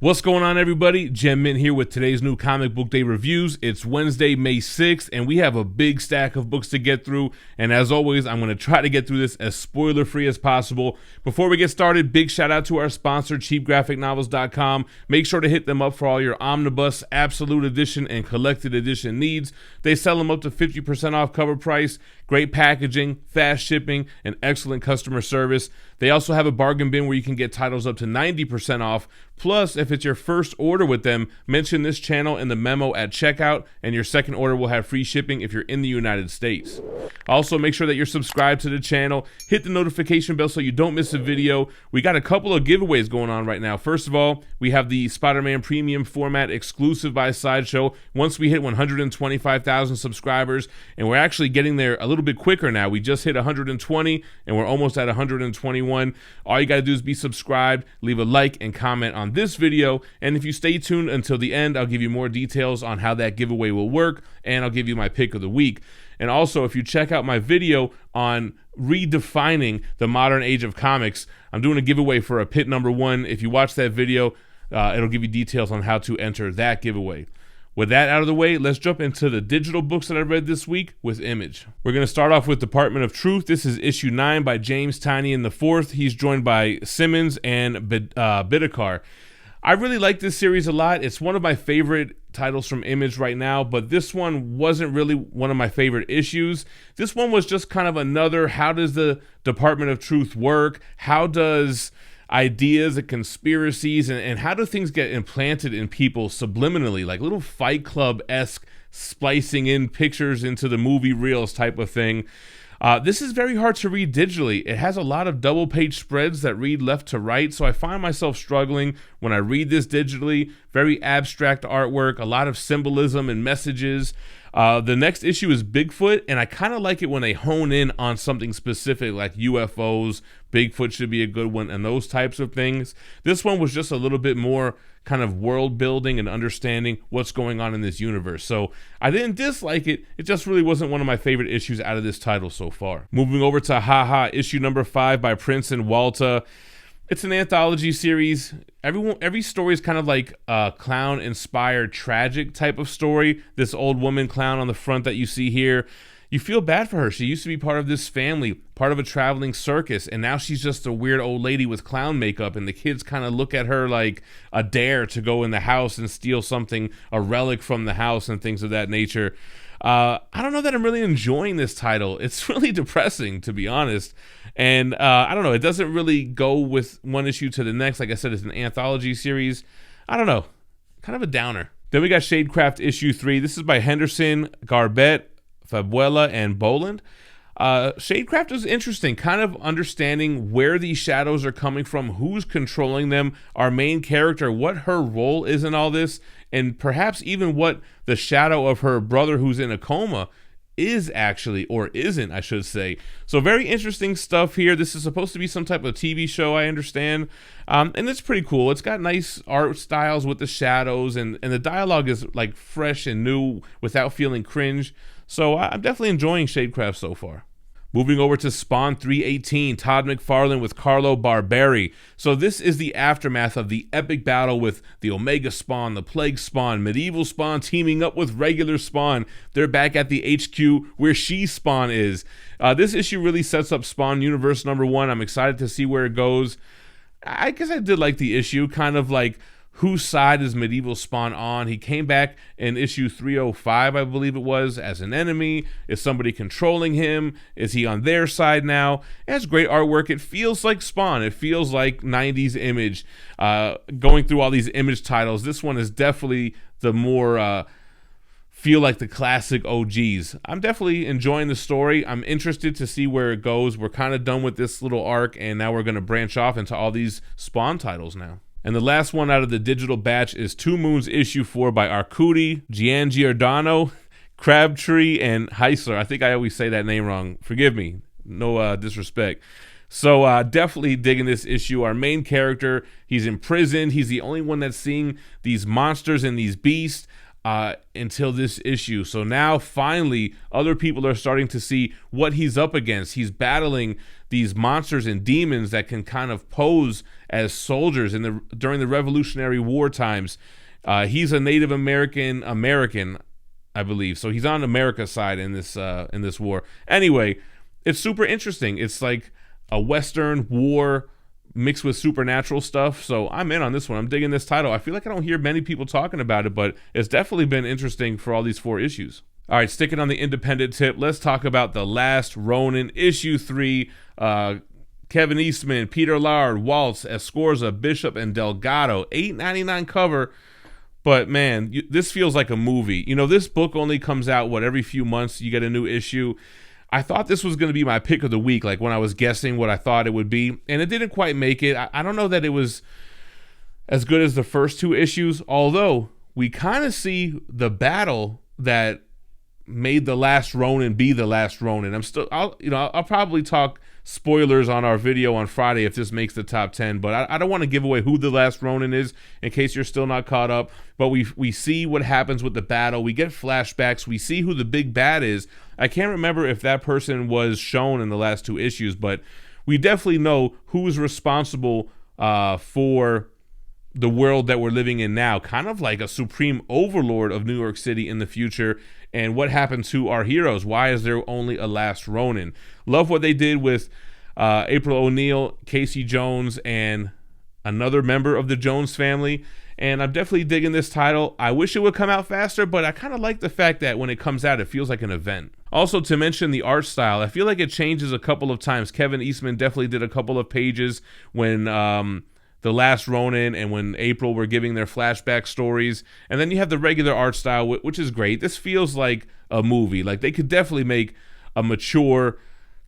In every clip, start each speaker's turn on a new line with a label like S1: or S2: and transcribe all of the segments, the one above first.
S1: What's going on, everybody? GemMint here with today's new comic book day reviews. It's Wednesday, May 6th, and we have a big stack of books to get through. And as always, I'm going to try to get through this as spoiler-free as possible. Before we get started, big shout out to our sponsor, cheapgraphicnovels.com. Make sure to hit them up for all your omnibus, absolute edition, and collected edition needs. They sell them up to 50% off cover price. Great packaging, fast shipping, and excellent customer service. They also have a bargain bin where you can get titles up to 90% off. Plus, if it's your first order with them, mention this channel in the memo at checkout, and your second order will have free shipping if you're in the United States. Also, make sure that you're subscribed to the channel. Hit the notification bell so you don't miss a video. We got a couple of giveaways going on right now. First of all, we have the Spider-Man Premium Format exclusive by Sideshow. Once we hit 125,000 subscribers, and we're actually getting there a little bit quicker now. We just hit 120, and we're almost at 121. All you got to do is be subscribed, leave a like, and comment on this video. And if you stay tuned until the end, I'll give you more details on how that giveaway will work, and I'll give you my pick of the week. And also, if you check out my video on redefining the modern age of comics, I'm doing a giveaway for a pit number 1. If you watch that video, it'll give you details on how to enter that giveaway. With that out of the way, let's jump into the digital books that I read this week with Image. We're going to start off with Department of Truth. This is issue 9 by James Tynion IV. He's joined by Simmons and Bidikar. I really like this series a lot. It's one of my favorite titles from Image right now, but this one wasn't really one of my favorite issues. This one was just kind of another, how does the Department of Truth work? How does ideas and conspiracies and how do things get implanted in people subliminally, like little Fight Club-esque splicing in pictures into the movie reels type of thing. This is very hard to read digitally. It has a lot of double page spreads that read left to right, so I find myself struggling when I read this digitally. Very abstract artwork, a lot of symbolism and messages. The next issue is Bigfoot, and I kind of like it when they hone in on something specific like UFOs. Bigfoot should be a good one, and those types of things. This one was just a little bit more kind of world building and understanding what's going on in this universe. So I didn't dislike it. It just really wasn't one of my favorite issues out of this title so far. Moving over to Haha, issue number 5 by Prince and Walta. It's an anthology series. Every story is kind of like a clown-inspired tragic type of story. This old woman clown on the front that you see here, you feel bad for her. She used to be part of this family, part of a traveling circus, and now she's just a weird old lady with clown makeup, and the kids kind of look at her like a dare to go in the house and steal something, a relic from the house and things of that nature. I don't know that I'm really enjoying this title. It's really depressing, to be honest. And I don't know, it doesn't really go with one issue to the next. Like I said, it's an anthology series. I don't know, kind of a downer. Then we got Shadecraft issue 3. This is by Henderson, Garbett, Fabuela, and Boland. Shadecraft is interesting, kind of understanding where these shadows are coming from, who's controlling them, our main character, what her role is in all this, and perhaps even what the shadow of her brother who's in a coma is actually, or isn't, I should say. So very interesting stuff here. This is supposed to be some type of TV show, I understand, and it's pretty cool. It's got nice art styles with the shadows, and the dialogue is like fresh and new without feeling cringe. So I'm definitely enjoying Shadecraft so far. Moving over to Spawn 318, Todd McFarlane with Carlo Barbari. So this is the aftermath of the epic battle with the Omega Spawn, the Plague Spawn, Medieval Spawn teaming up with regular Spawn. They're back at the HQ where She-Spawn is. This issue really sets up Spawn Universe number 1. I'm excited to see where it goes. I guess I did like the issue, kind of like, whose side is Medieval Spawn on? He came back in issue 305, I believe it was, as an enemy. Is somebody controlling him? Is he on their side now? It has great artwork. It feels like Spawn. It feels like 90s Image. Going through all these Image titles, this one is definitely the more feel like the classic OGs. I'm definitely enjoying the story. I'm interested to see where it goes. We're kind of done with this little arc, and now we're going to branch off into all these Spawn titles now. And the last one out of the digital batch is Two Moons issue 4 by Arcudi, Gian Giordano, Crabtree, and Heisler. I think I always say that name wrong. Forgive me. No disrespect. So definitely digging this issue. Our main character, he's imprisoned. He's the only one that's seeing these monsters and these beasts until this issue. So now finally other people are starting to see what he's up against. He's battling these monsters and demons that can kind of pose as soldiers during the Revolutionary War times. He's a Native American, I believe. So he's on America's side in this war. Anyway, it's super interesting. It's like a Western war mixed with supernatural stuff. So I'm in on this one. I'm digging this title. I feel like I don't hear many people talking about it, but it's definitely been interesting for all these 4 issues. All right, sticking on the independent tip, let's talk about The Last Ronin, issue 3. Kevin Eastman, Peter Laird, Waltz, Escorza, Bishop, and Delgado. $8.99 cover. But man, this feels like a movie. You know, this book only comes out, every few months you get a new issue. I thought this was going to be my pick of the week, like when I was guessing what I thought it would be, and it didn't quite make it. I don't know that it was as good as the first 2 issues, although we kind of see the battle that made The Last Ronin be The Last Ronin. I'll probably talk spoilers on our video on Friday if this makes the top 10, but I don't want to give away who The Last Ronin is in case you're still not caught up. But we see what happens with the battle. We get flashbacks. We see who the big bad is. I can't remember if that person was shown in the last 2 issues, but we definitely know who's responsible for the world that we're living in now, kind of like a supreme overlord of New York City in the future. And what happened to our heroes? Why is there only a Last Ronin? Love what they did with April O'Neil, Casey Jones, and another member of the Jones family. And I'm definitely digging this title. I wish it would come out faster, but I kind of like the fact that when it comes out, it feels like an event. Also, to mention the art style, I feel like it changes a couple of times. Kevin Eastman definitely did a couple of pages when The Last Ronin and when April were giving their flashback stories. And then you have the regular art style, which is great. This feels like a movie. Like they could definitely make a mature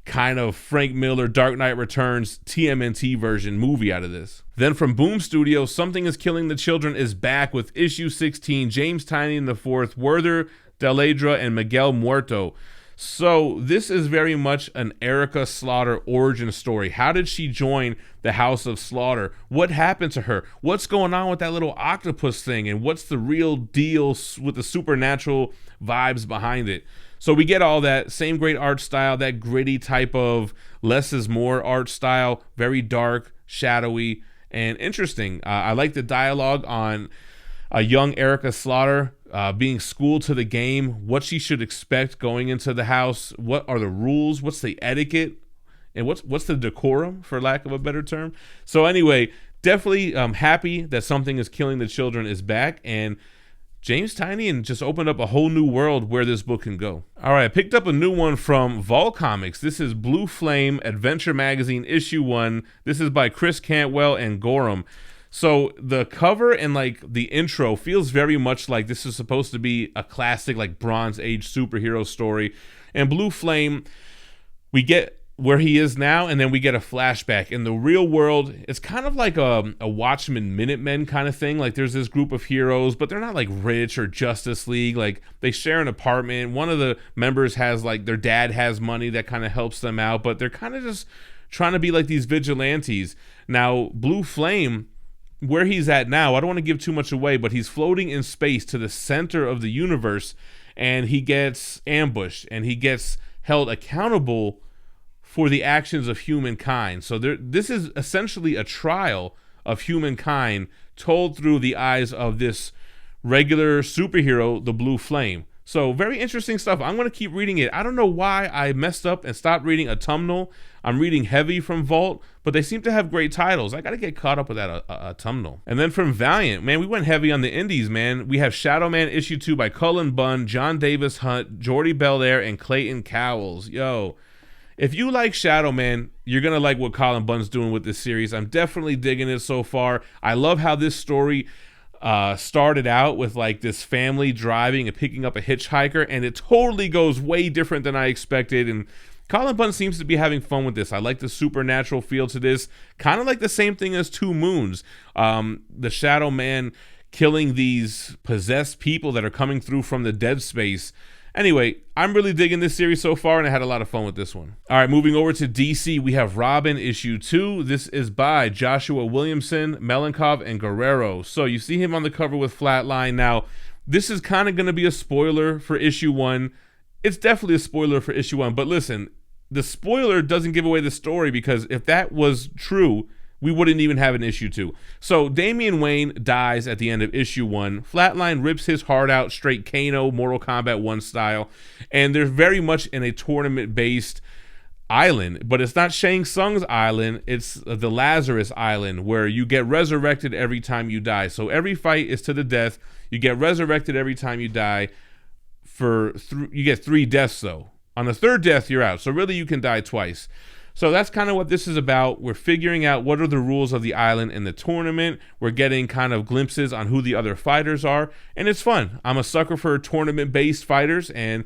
S1: kind of Frank Miller, Dark Knight Returns, TMNT version movie out of this. Then from Boom Studios, Something is Killing the Children is back with issue 16, James Tynion IV, Werther Deledra, and Miguel Muerto. So this is very much an Erica Slaughter origin story. How did she join the House of Slaughter? What happened to her? What's going on with that little octopus thing? And what's the real deal with the supernatural vibes behind it? So we get all that, same great art style, that gritty type of less is more art style, very dark, shadowy, and interesting. I like the dialogue on a young Erica Slaughter being schooled to the game, what she should expect going into the house, what are the rules, what's the etiquette, and what's the decorum, for lack of a better term. So anyway, definitely happy that Something is Killing the Children is back, and James Tynion just opened up a whole new world where this book can go. All right, I picked up a new one from Vol Comics. This is Blue Flame Adventure Magazine issue 1. This is by Chris Cantwell and Gorham. So the cover and like the intro feels very much like this is supposed to be a classic like Bronze Age superhero story. And Blue Flame, we get where he is now, and then we get a flashback. In the real world, it's kind of like a Watchmen Minutemen kind of thing. Like there's this group of heroes, but they're not like rich or Justice League. Like they share an apartment. One of the members has like their dad has money that kind of helps them out, but they're kind of just trying to be like these vigilantes. Now, Blue Flame, where he's at now, I don't want to give too much away, but he's floating in space to the center of the universe, and he gets ambushed and he gets held accountable for the actions of humankind. So this is essentially a trial of humankind told through the eyes of this regular superhero, the Blue Flame. So very interesting stuff. I'm going to keep reading it. I don't know why I messed up and stopped reading Autumnal. I'm reading heavy from Vault, but they seem to have great titles. I got to get caught up with that Autumnal. And then from Valiant, man, we went heavy on the indies, man. We have Shadow Man issue 2 by Cullen Bunn, John Davis Hunt, Jordy Belair, and Clayton Cowles. Yo, if you like Shadow Man, you're going to like what Cullen Bunn's doing with this series. I'm definitely digging it so far. I love how this story started out with like this family driving and picking up a hitchhiker, and it totally goes way different than I expected. And Cullen Bunn seems to be having fun with this. I like the supernatural feel to this, kind of like the same thing as Two Moons. The Shadow Man killing these possessed people that are coming through from the dead space. Anyway, I'm really digging this series so far, and I had a lot of fun with this one. All right, moving over to DC, we have Robin issue 2. This is by Joshua Williamson, Melenkov, and Guerrero. So you see him on the cover with Flatline. Now, this is kind of going to be a spoiler for issue 1. It's definitely a spoiler for issue 1, but listen, the spoiler doesn't give away the story, because if that was true, we wouldn't even have an issue 2. So Damian Wayne dies at the end of issue 1. Flatline rips his heart out straight Kano Mortal Kombat 1 style, and they're very much in a tournament-based island, but it's not Shang Tsung's island, it's the Lazarus Island, where you get resurrected every time you die. So every fight is to the death. You get resurrected every time you die. You get 3 deaths though. On the 3rd death, you're out. So really you can die twice. So that's kind of what this is about. We're figuring out what are the rules of the island in the tournament. We're getting kind of glimpses on who the other fighters are, and it's fun. I'm a sucker for tournament-based fighters, and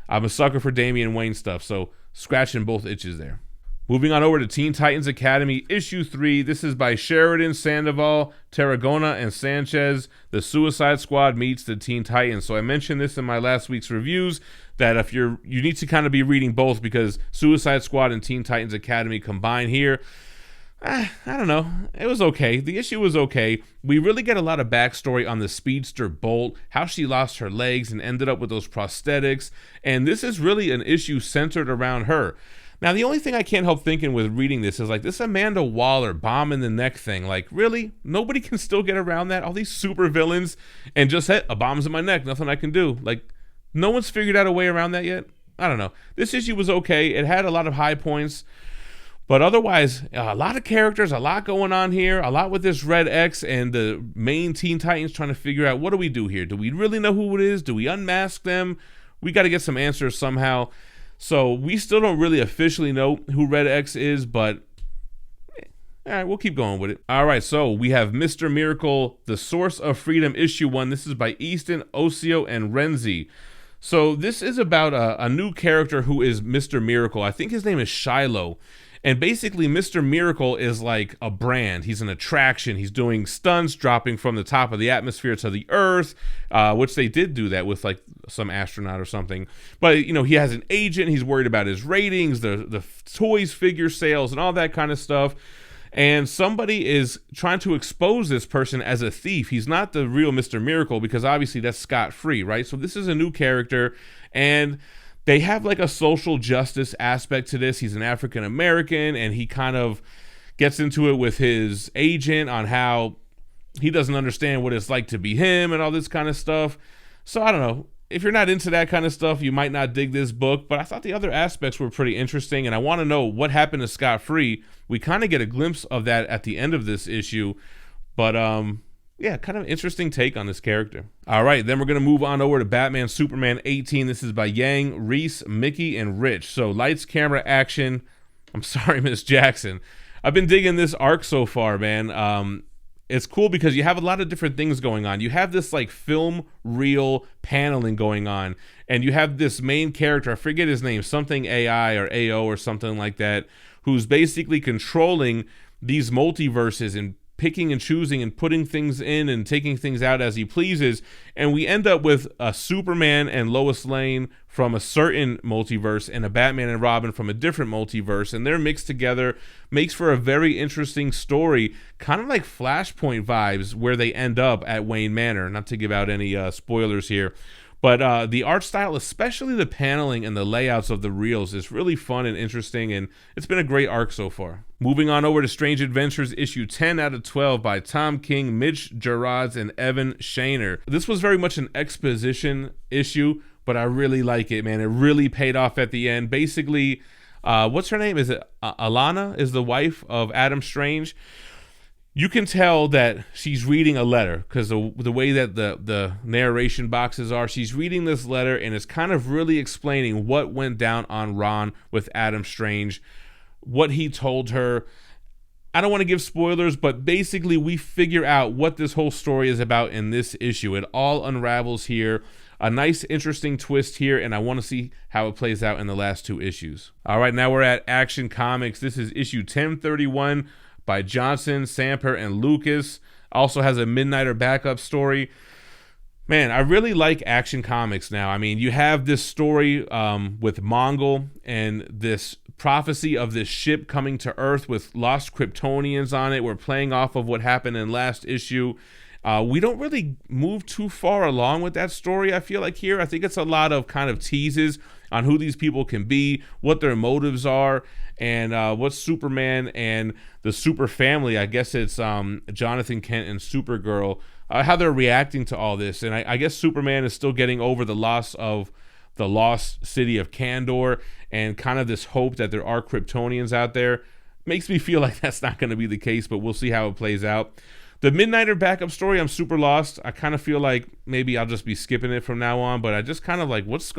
S1: I'm a sucker for Damian Wayne stuff, so scratching both itches there. Moving on over to Teen Titans Academy, issue 3. This is by Sheridan, Sandoval, Tarragona, and Sanchez. The Suicide Squad meets the Teen Titans. So I mentioned this in my last week's reviews, that if you need to kind of be reading both, because Suicide Squad and Teen Titans Academy combine here. I don't know. It was okay. The issue was okay. We really get a lot of backstory on the speedster Bolt, how she lost her legs and ended up with those prosthetics. And this is really an issue centered around her. Now, the only thing I can't help thinking with reading this is like this Amanda Waller bomb in the neck thing. Like, really? Nobody can still get around that? All these super villains and just hit a bomb's in my neck. Nothing I can do. Like, no one's figured out a way around that yet? I don't know. This issue was okay. It had a lot of high points. But otherwise, a lot of characters, a lot going on here, a lot with this Red X and the main Teen Titans trying to figure out, what do we do here? Do we really know who it is? Do we unmask them? We got to get some answers somehow. So we still don't really officially know who Red X is, but all right, we'll keep going with it. All right, so we have Mr. Miracle, The Source of Freedom, issue 1. This is by Easton, Osio, and Renzi. So this is about a new character who is Mr. Miracle. I think his name is Shiloh. And basically, Mr. Miracle is like a brand. He's an attraction. He's doing stunts, dropping from the top of the atmosphere to the earth, which they did do that with like some astronaut or something. But, you know, he has an agent. He's worried about his ratings, the toys, figure sales, and all that kind of stuff. And somebody is trying to expose this person as a thief. He's not the real Mr. Miracle, because obviously that's scot-free, right? So this is a new character, and they have like a social justice aspect to this. He's an African American, and he kind of gets into it with his agent on how he doesn't understand what it's like to be him and all this kind of stuff. So I don't know. If you're not into that kind of stuff, you might not dig this book, but I thought the other aspects were pretty interesting, and I want to know what happened to Scott Free. We kind of get a glimpse of that at the end of this issue, but yeah, kind of interesting take on this character. All right, then we're going to move on over to Batman Superman 18. This is by Yang, Reese, Mickey, and Rich. So lights, camera, action. I'm sorry, Miss Jackson. I've been digging this arc so far, man. It's cool because you have a lot of different things going on. You have this like film reel paneling going on, and you have this main character, I forget his name, something AI or AO or something like that, who's basically controlling these multiverses and picking and choosing and putting things in and taking things out as he pleases. And we end up with a Superman and Lois Lane from a certain multiverse and a Batman and Robin from a different multiverse, and they're mixed together. Makes for a very interesting story, kind of like Flashpoint vibes, where they end up at Wayne Manor. Not to give out any spoilers here, but the art style, especially the paneling and the layouts of the reels, is really fun and interesting, and it's been a great arc so far. Moving on over to Strange Adventures, issue 10 out of 12 by Tom King, Mitch Gerads, and Evan Shaner. This was very much an exposition issue, but I really like it, man. It really paid off at the end. Basically, what's her name? Is it Alana? Is the wife of Adam Strange? You can tell that she's reading a letter because the way that the narration boxes are, she's reading this letter and is kind of really explaining what went down on Ron with Adam Strange, what he told her. I don't want to give spoilers, but basically we figure out what this whole story is about in this issue. It all unravels here. A nice, interesting twist here, and I want to see how it plays out in the last 2 issues. All right, now we're at Action Comics. This is issue 1031 by Johnson, Samper, and Lucas. Also has a Midnighter backup story. Man, I really like Action Comics now. I mean, you have this story with Mongol and this prophecy of this ship coming to Earth with lost Kryptonians on it. We're playing off of what happened in last issue. We don't really move too far along with that story, I feel like here. I think it's a lot of kind of teases on who these people can be, what their motives are, and what Superman and the super family, I guess it's Jonathan Kent and Supergirl, how they're reacting to all this. And I guess Superman is still getting over the loss of the lost city of Kandor and kind of this hope that there are Kryptonians out there. Makes me feel like that's not going to be the case, but we'll see how it plays out. The Midnighter backup story, I'm super lost. I kind of feel like maybe I'll just be skipping it from now on, but I just kind of like, what's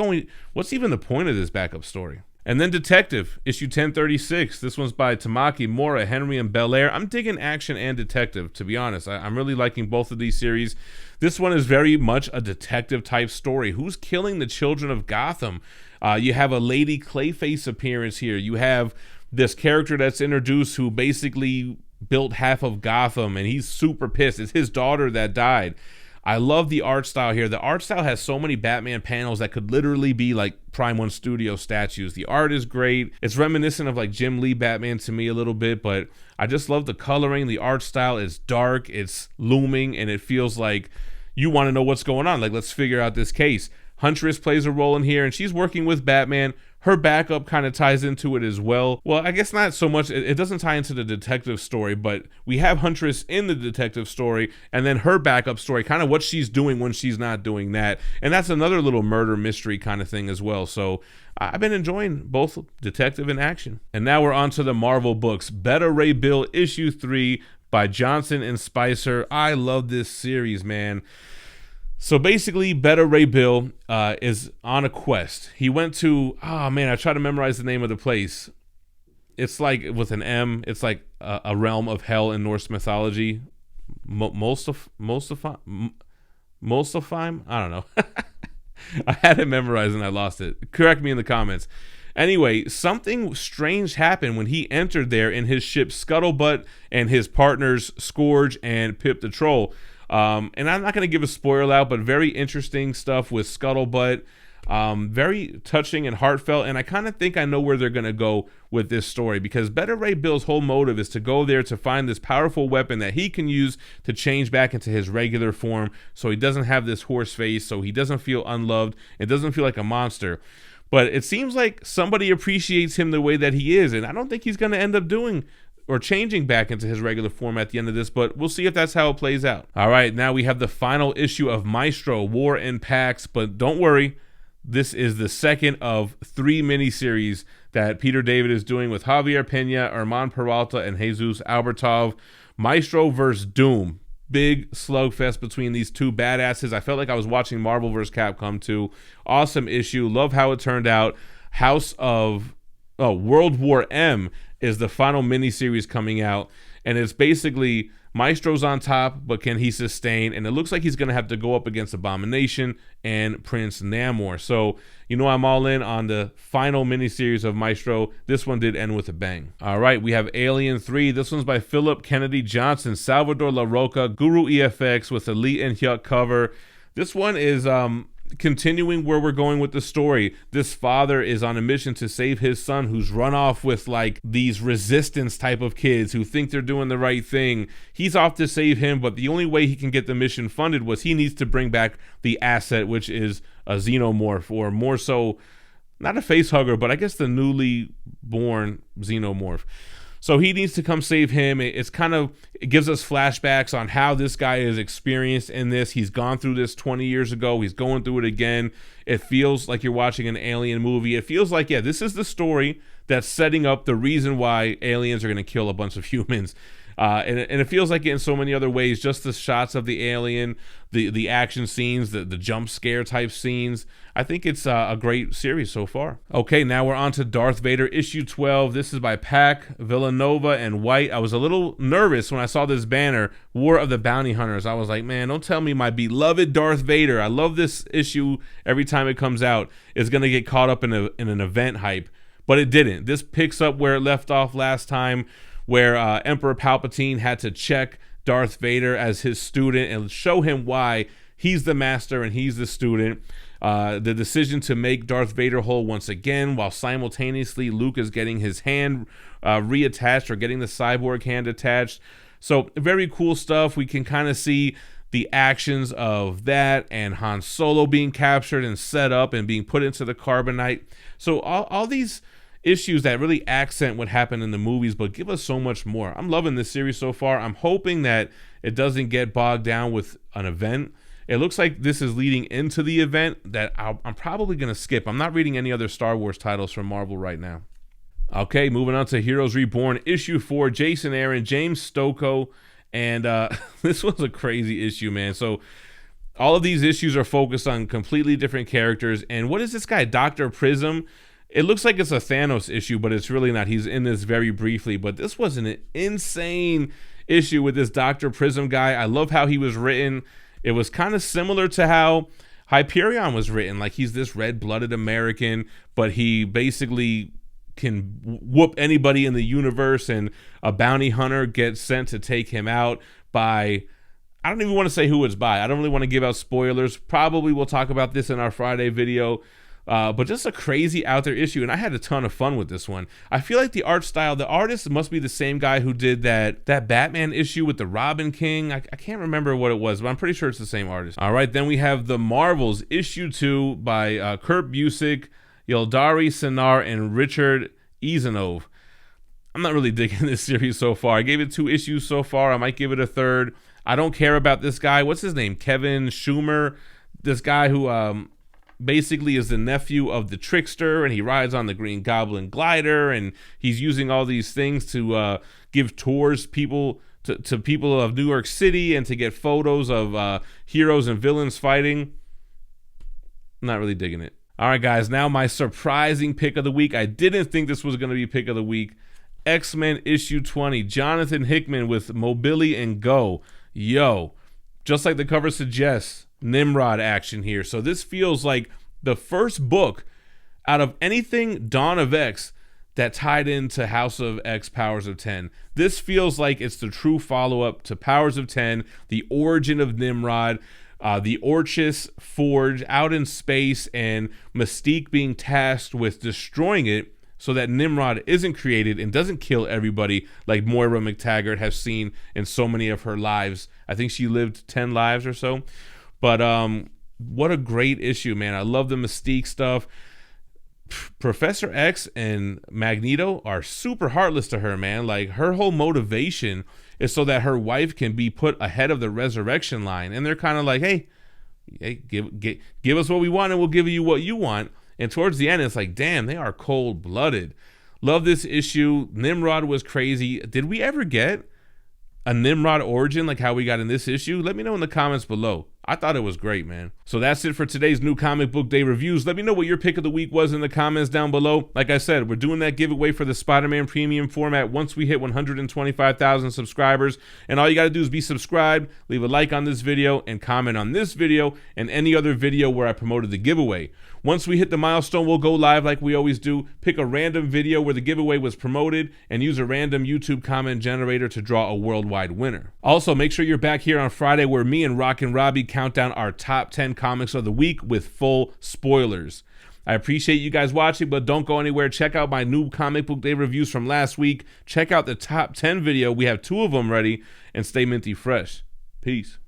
S1: even the point of this backup story? And then Detective, issue 1036. This one's by Tamaki, Mora, Henry, and Belair. I'm digging action and detective, to be honest. I'm really liking both of these series. This one is very much a detective type story. Who's killing the children of Gotham? You have a Lady Clayface appearance here. You have this character that's introduced who basically built half of Gotham, and he's super pissed. It's his daughter that died. I love the art style here. The art style has so many Batman panels that could literally be like Prime One Studio statues. The art is great. It's reminiscent of like Jim Lee Batman to me a little bit, but I just love the coloring. The art style is dark, it's looming, and it feels like you want to know what's going on. Like, let's figure out this case. Huntress plays a role in here, and she's working with Batman. Her backup kind of ties into it as well. Well, I guess not so much. It doesn't tie into the detective story, but we have Huntress in the detective story, and then her backup story, kind of what she's doing when she's not doing that. And that's another little murder mystery kind of thing as well. So I've been enjoying both detective and action. And now we're on to the Marvel books. Beta Ray Bill issue 3 by Johnson and Spicer. I love this series, man. So basically, Beta Ray Bill is on a quest. He went to, I try to memorize the name of the place. It's like with an M. It's like a realm of hell in Norse mythology. Muspelheim? I don't know. I had it memorized and I lost it. Correct me in the comments. Anyway, something strange happened when he entered there in his ship Scuttlebutt and his partners Scourge and Pip the Troll. And I'm not going to give a spoiler out, but very interesting stuff with Scuttlebutt. Very touching and heartfelt, and I kind of think I know where they're going to go with this story, because Beta Ray Bill's whole motive is to go there to find this powerful weapon that he can use to change back into his regular form, so he doesn't have this horse face, so he doesn't feel unloved, it doesn't feel like a monster. But it seems like somebody appreciates him the way that he is, and I don't think he's going to end up doing or changing back into his regular form at the end of this, but we'll see if that's how it plays out. All right, now we have the final issue of Maestro, War and Pax, but don't worry, this is the second of 3 miniseries that Peter David is doing with Javier Pena, Armand Peralta, and Jesus Albertov. Maestro vs. Doom. Big slugfest between these two badasses. I felt like I was watching Marvel vs. Capcom 2. Awesome issue. Love how it turned out. World War M is the final miniseries coming out, and it's basically Maestro's on top, but can he sustain? And it looks like he's going to have to go up against Abomination and Prince Namor. So, I'm all in on the final miniseries of Maestro. This one did end with a bang. All right, we have Alien 3. This one's by Philip Kennedy Johnson, Salvador La Roca, Guru EFX with a Lee and Hyuk cover. This one is continuing where we're going with the story. This father is on a mission to save his son, who's run off with like these resistance type of kids who think they're doing the right thing. He's off to save him, but the only way he can get the mission funded was he needs to bring back the asset, which is a xenomorph, or more so, not a face hugger, but I guess the newly born xenomorph. So he needs to come save him. It gives us flashbacks on how this guy is experienced in this. He's gone through this 20 years ago. He's going through it again. It feels like you're watching an alien movie. It feels like, this is the story that's setting up the reason why aliens are going to kill a bunch of humans. And it feels like it in so many other ways. Just the shots of the alien, the action scenes, the jump scare type scenes. I think it's a great series so far. Okay, now we're on to Darth Vader issue 12. This is by Pack, Villanova, and White. I was a little nervous when I saw this banner, War of the Bounty Hunters. I was like, man, don't tell me my beloved Darth Vader. I love this issue every time it comes out. It's going to get caught up in an event hype. But it didn't. This picks up where it left off last time, where Emperor Palpatine had to check Darth Vader as his student and show him why he's the master and he's the student. The decision to make Darth Vader whole once again, while simultaneously Luke is getting his hand reattached, or getting the cyborg hand attached. So very cool stuff. We can kind of see the actions of that and Han Solo being captured and set up and being put into the carbonite. So all these issues that really accent what happened in the movies, but give us so much more. I'm loving this series so far. I'm hoping that it doesn't get bogged down with an event. It looks like this is leading into the event that I'm probably going to skip. I'm not reading any other Star Wars titles from Marvel right now. Okay, moving on to Heroes Reborn, issue 4, Jason Aaron, James Stokoe, and this was a crazy issue, man. So all of these issues are focused on completely different characters. And what is this guy, Dr. Prism? It looks like it's a Thanos issue, but it's really not. He's in this very briefly, but this was an insane issue with this Dr. Prism guy. I love how he was written. It was kind of similar to how Hyperion was written. Like, he's this red-blooded American, but he basically can whoop anybody in the universe, and a bounty hunter gets sent to take him out by, I don't even want to say who it's by. I don't really want to give out spoilers. Probably we'll talk about this in our Friday video. But just a crazy out there issue, and I had a ton of fun with this one. I feel like the art style, the artist must be the same guy who did that Batman issue with the Robin King. I can't remember what it was, but I'm pretty sure it's the same artist. All right, then we have The Marvels, issue 2 by Kurt Busiek, Yildari Senar, and Richard Isanove. I'm not really digging this series so far. I gave it 2 issues so far. I might give it a third. I don't care about this guy. What's his name? Kevin Schumer. This guy who basically is the nephew of the Trickster, and he rides on the Green Goblin glider, and he's using all these things to give tours to people of New York City and to get photos of heroes and villains fighting. I'm not really digging it. All right, guys, now my surprising pick of the week. I didn't think this was going to be pick of the week. X-Men issue 20, Jonathan Hickman with Mobili and Go. Yo, just like the cover suggests, Nimrod action here. So this feels like the first book out of anything Dawn of X that tied into House of X Powers of 10. This feels like it's the true follow-up to Powers of 10, the origin of Nimrod, the Orchis Forge out in space, and Mystique being tasked with destroying it so that Nimrod isn't created and doesn't kill everybody like Moira McTaggart has seen in so many of her lives. I think she lived 10 lives or so. But what a great issue, man. I love the Mystique stuff. Professor X and Magneto are super heartless to her, man. Like, her whole motivation is so that her wife can be put ahead of the resurrection line. And they're kind of like, hey, give us what we want and we'll give you what you want. And towards the end, it's like, damn, they are cold-blooded. Love this issue. Nimrod was crazy. Did we ever get a Nimrod origin like how we got in this issue? Let me know in the comments below. I thought it was great, man. So that's it for today's new comic book day reviews. Let me know what your pick of the week was in the comments down below. Like I said, we're doing that giveaway for the Spider-Man premium format once we hit 125,000 subscribers. And all you got to do is be subscribed, leave a like on this video, and comment on this video and any other video where I promoted the giveaway. Once we hit the milestone, we'll go live like we always do, pick a random video where the giveaway was promoted, and use a random YouTube comment generator to draw a worldwide winner. Also, make sure you're back here on Friday where me and Rockin' Robbie count down our top 10 comics of the week with full spoilers. I appreciate you guys watching, but don't go anywhere. Check out my new comic book day reviews from last week. Check out the top 10 video. We have 2 of them ready, and stay minty fresh. Peace.